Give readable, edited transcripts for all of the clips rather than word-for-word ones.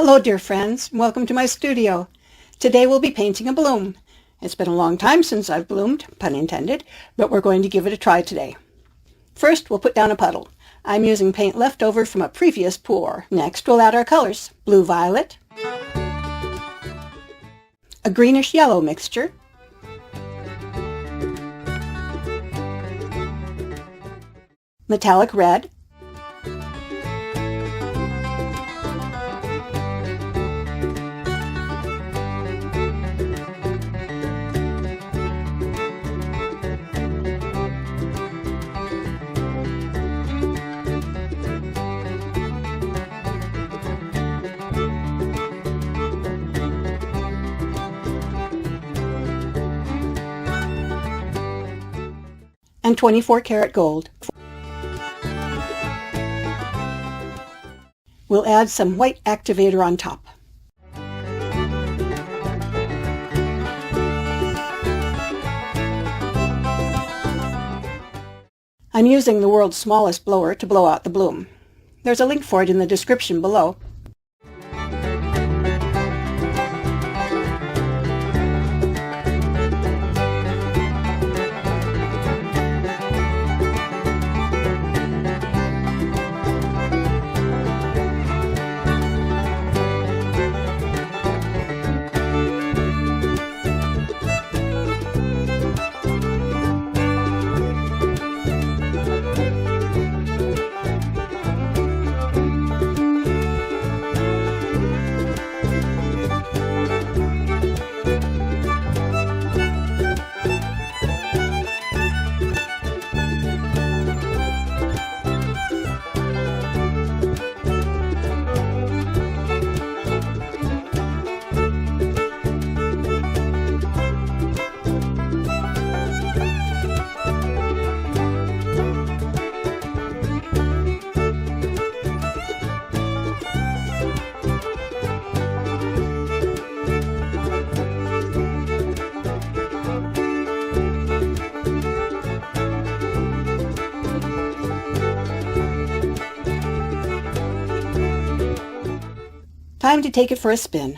Hello dear friends, welcome to my studio. Today we'll be painting a bloom. It's been a long time since I've bloomed, pun intended, but we're going to give it a try today. First we'll put down a puddle. I'm using paint left over from a previous pour. Next we'll add our colors, blue-violet, a greenish-yellow mixture, metallic red, and 24-karat gold. We'll add some white activator on top. I'm using the world's smallest blower to blow out the bloom. There's a link for it in the description below. Time to take it for a spin.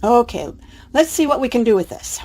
Okay, let's see what we can do with this.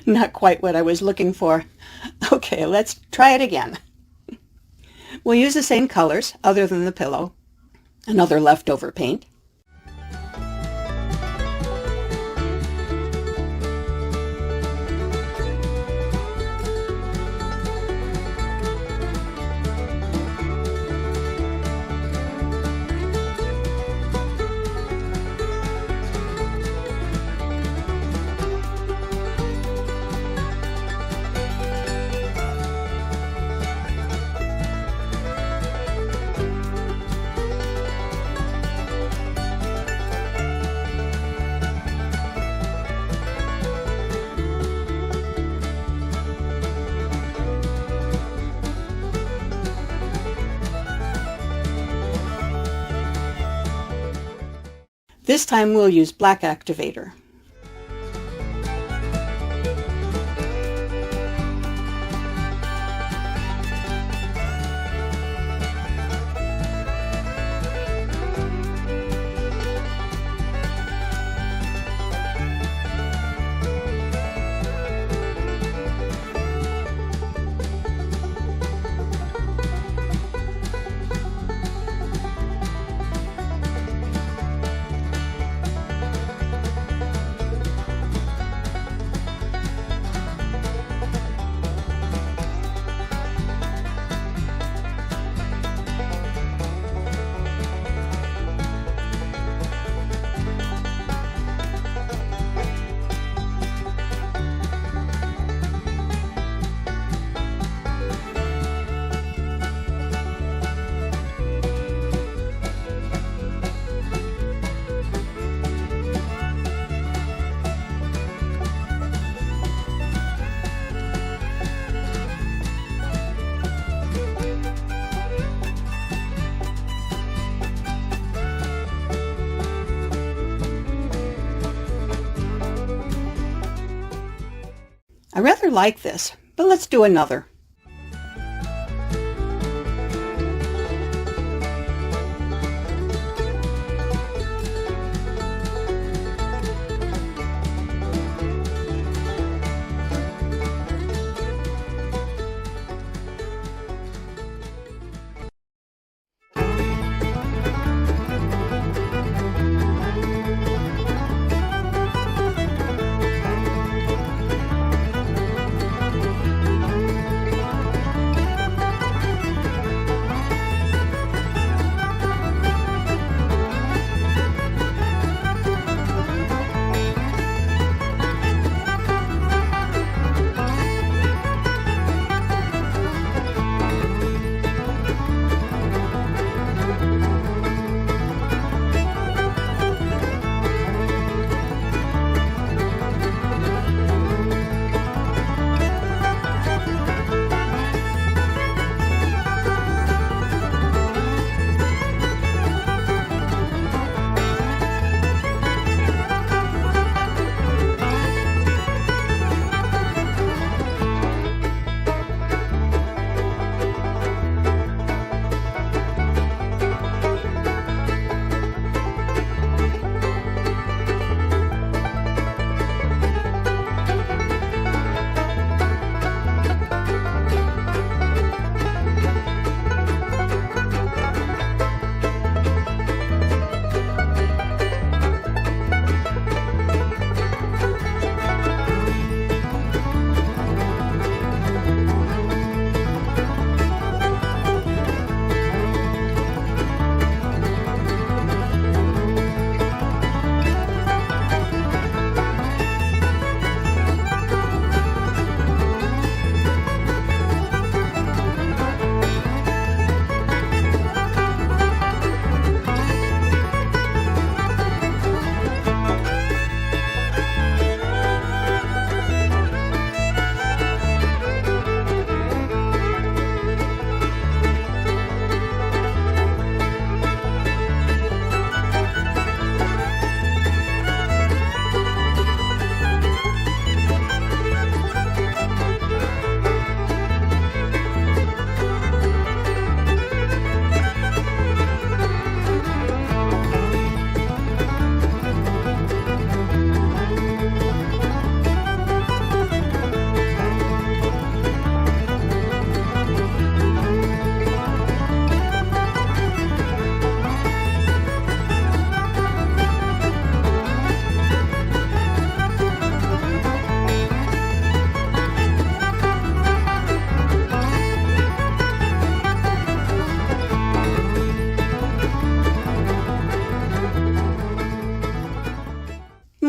Not quite what I was looking for. Okay, let's try it again. We'll use the same colors, other than the pillow. Another leftover paint. This time we'll use black activator. I rather like this, but let's do another.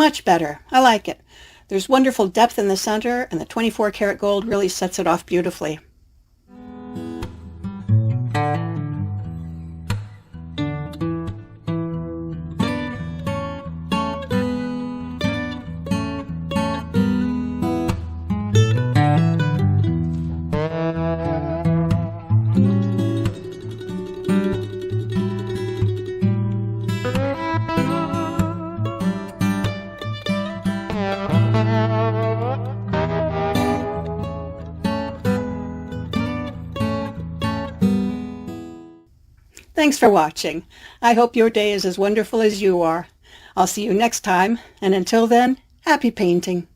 Much better. I like it. There's wonderful depth in the center, and the 24 karat gold really sets it off beautifully. Thanks for watching. I hope your day is as wonderful as you are. I'll see you next time, and until then, happy painting.